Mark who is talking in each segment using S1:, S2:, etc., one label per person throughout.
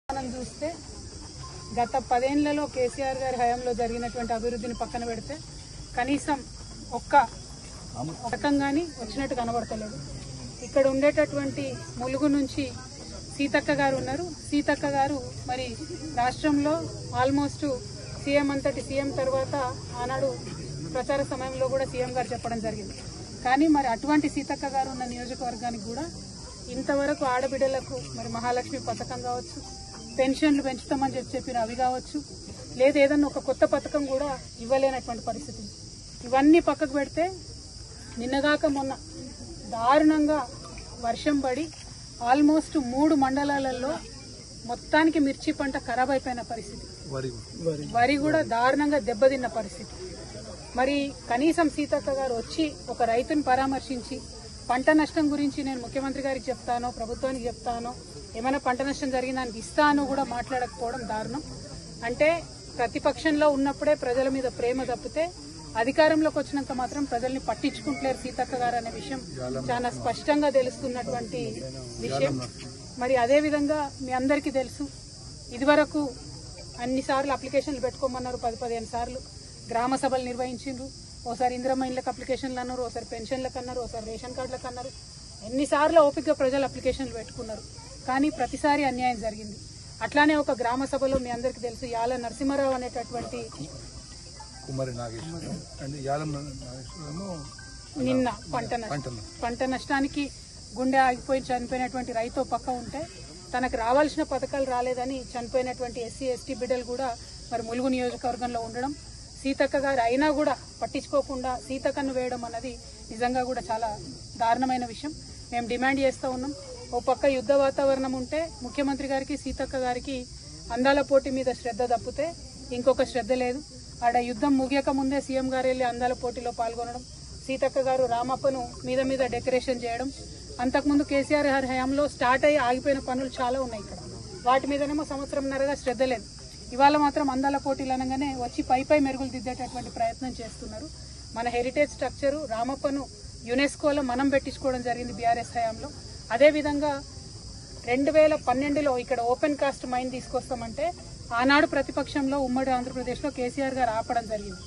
S1: మనం చూస్తే గత 10 ఏళ్లలో కేసీఆర్ గారి హయాంలో జరిగినటువంటి అభివృద్ధిని పక్కన పెడితే కనీసం ఒక్క పథకం గాని వచ్చినట్టు కనబడతలేదు. ఇక్కడ ఉండేటటువంటి ములుగు నుంచి సీతక్క గారు ఉన్నారు. సీతక్క గారు మరి రాష్ట్రంలో ఆల్మోస్ట్ సీఎం అంతటి సీఎం తర్వాత ఆనాడు ప్రచార సమయంలో కూడా సీఎం గారు చెప్పడం జరిగింది. కానీ మరి అటువంటి సీతక్క గారు ఉన్న నియోజకవర్గానికి కూడా ఇంతవరకు ఆడబిడ్డలకు మరి మహాలక్ష్మి పథకం కావచ్చు, పెన్షన్లు పెంచుతామని చెప్పిన అవి కావచ్చు, లేదా ఏదన్నా ఒక కొత్త పథకం కూడా ఇవ్వలేనటువంటి పరిస్థితి. ఇవన్నీ పక్కకు పెడితే నిన్నగాక మొన్న దారుణంగా వర్షం పడి ఆల్మోస్ట్ 3 మండలాలలో మొత్తానికి మిర్చి పంట ఖరాబ్ అయిపోయిన పరిస్థితి, వరి కూడా దారుణంగా దెబ్బతిన్న పరిస్థితి. మరి కనీసం సీతక్క గారు వచ్చి ఒక రైతుని పరామర్శించి పంట నష్టం గురించి నేను ముఖ్యమంత్రి గారికి చెప్తాను, ప్రభుత్వానికి చెప్తాను, ఏమైనా పంట నష్టం జరిగిందానికి ఇస్తాను కూడా మాట్లాడకపోవడం దారుణం. అంటే ప్రతిపక్షంలో ఉన్నప్పుడే ప్రజల మీద ప్రేమ తప్పితే అధికారంలోకి వచ్చినాక మాత్రం ప్రజల్ని పట్టించుకుంటలేరు సీతక్క గారు అనే విషయం చాలా స్పష్టంగా తెలుస్తున్నటువంటి విషయం. మరి అదే విధంగా మీ అందరికీ తెలుసు, ఇదివరకు అన్నిసార్లు అప్లికేషన్లు పెట్టుకోమన్నారు, 10-15 సార్లు గ్రామ సభలు నిర్వహించిండ్రు. ఓసారి ఇందిరమ్మ ఇళ్ళకి అప్లికేషన్లు అన్నారు, ఓసారి పెన్షన్లకు అన్నారు, ఓసారి రేషన్ కార్డులకు అన్నారు. ఎన్నిసార్లు ఓపికగా ప్రజలు అప్లికేషన్లు పెట్టుకున్నారు, కానీ ప్రతిసారి అన్యాయం జరిగింది. అట్లానే ఒక గ్రామ సభలో మీ అందరికీ తెలుసు యాల నరసింహారావు అనేటటువంటి నిన్న పంట నష్టానికి గుండె ఆగిపోయి చనిపోయినటువంటి రైతు పక్క ఉంటే తనకు రావాల్సిన పథకాలు రాలేదని చనిపోయినటువంటి ఎస్సీ ఎస్టీ బిడ్డలు కూడా మరి ములుగు నియోజకవర్గంలో ఉండడం, సీతక్క గారు అయినా కూడా పట్టించుకోకుండా సీతక్కను వేయడం అన్నది నిజంగా కూడా చాలా దారుణమైన విషయం. మేము డిమాండ్ చేస్తూ ఉన్నాం. ఓ పక్క యుద్ధ వాతావరణం ఉంటే ముఖ్యమంత్రి గారికి సీతక్క గారికి అందాల పోటీ మీద శ్రద్ధ తప్పితే ఇంకొక శ్రద్ధ లేదు. ఆడ యుద్ధం ముగియక ముందే సీఎం గారు వెళ్ళి అందాల పోటీలో పాల్గొనడం, సీతక్క గారు రామప్పను మీద డెకరేషన్ చేయడం, అంతకుముందు కేసీఆర్ గారి హయాంలో స్టార్ట్ అయ్యి ఆగిపోయిన పనులు చాలా ఉన్నాయి ఇక్కడ, వాటి మీదనేమో సంవత్సరంన్నరగా శ్రద్ధ లేదు. ఇవాళ మాత్రం అందాల పోటీలు అనగానే వచ్చి పై మెరుగులు దిద్దేటటువంటి ప్రయత్నం చేస్తున్నారు. మన హెరిటేజ్ స్ట్రక్చరు రామప్పను యునెస్కోలో మనం పెట్టించుకోవడం జరిగింది బీఆర్ఎస్ హయాంలో. అదేవిధంగా 2012లో ఇక్కడ ఓపెన్ కాస్ట్ మైన్ తీసుకొస్తామంటే ఆనాడు ప్రతిపక్షంలో ఉమ్మడి ఆంధ్రప్రదేశ్లో కేసీఆర్ గారు ఆపడం జరిగింది.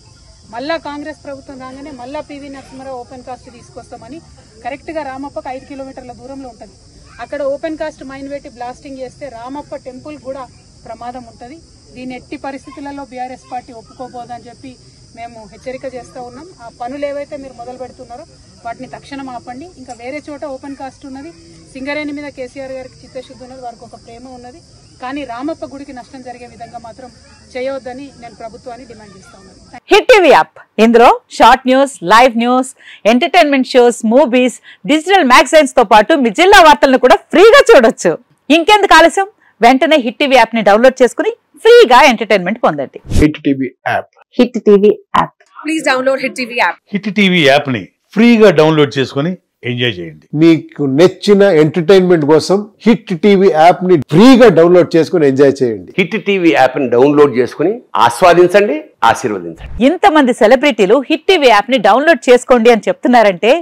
S1: మళ్ళా కాంగ్రెస్ ప్రభుత్వం రాగానే మళ్ళా పివి నరసింహారావు ఓపెన్ కాస్ట్ తీసుకొస్తామని కరెక్ట్గా రామప్పకు 5 కిలోమీటర్ల దూరంలో ఉంటుంది. అక్కడ ఓపెన్ కాస్ట్ మైన్ పెట్టి బ్లాస్టింగ్ చేస్తే రామప్ప టెంపుల్ కూడా ప్రమాదం ఉంటుంది. దీన్ని ఎట్టి పరిస్థితులలో బీఆర్ఎస్ పార్టీ ఒప్పుకోబోదని చెప్పి మేము హెచ్చరిక చేస్తూ ఉన్నాం. ఆ పనులు ఏవైతే మీరు మొదలు పెడుతున్నారో వాటిని తక్షణం ఆపండి. ఇంకా వేరే చోట ఓపెన్ కాస్ట్ ఉన్నది, సింగరేణి మీద కేసీఆర్ గారికి చిత్తశుద్ధి ఉన్నది, వారికి ఒక ప్రేమ ఉన్నది, కానీ రామప్ప గుడికి నష్టం జరిగే విధంగా మాత్రం చేయవద్దని నేను ప్రభుత్వాన్ని డిమాండ్ చేస్తా ఉన్నాను.
S2: హిట్ టీవీ యాప్, ఇందులో short news, live news, entertainment shows, movies, digital magazines తో పాటు మీ జిల్లా వార్తలను కూడా ఫ్రీగా చూడొచ్చు. ఇంకెందుకు ఆలస్యం, వెంటనే హిట్ టీవీ యాప్ ని డౌన్లోడ్ చేసుకుని ఫ్రీగా ఎంటర్టైన్మెంట్ పొందండి.
S3: Hit TV app,
S2: hit TV app,
S4: please download hit TV app.
S5: Hit TV app ని ఫ్రీగా డౌన్లోడ్ చేసుకుని ఎంజాయ్ చేయండి.
S3: మీకు నచ్చిన ఎంటర్టైన్మెంట్ కోసం హిట్ టీవీ యాప్ ని ఫ్రీగా డౌన్లోడ్ చేసుకుని ఎంజాయ్ చేయండి.
S6: హిట్ టీవీ యాప్ ని డౌన్లోడ్ చేసుకుని ఆస్వాదించండి, ఆశీర్వదించండి.
S2: ఇంతమంది సెలబ్రిటీలు హిట్ టీవీ యాప్ ని డౌన్లోడ్ చేసుకోండి అని చెప్తున్నారంటే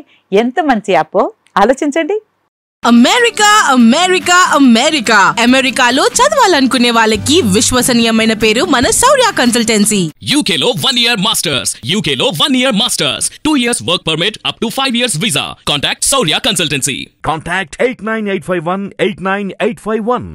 S2: ఎంత మంచి యాప్ ఆలోచించండి.
S4: అమెరికా అమెరికా అమెరికా అమెరికాలో చదవాలనుకునే వాళ్ళకి విశ్వసనీయమైన పేరు మన శౌర్య కన్సల్టెన్సీ.
S7: UK లో 1 year masters, UK లో 1 year masters, 2 years work permit up to 5 years visa. Contact Saurya Consultancy.
S8: Contact 89851 89851.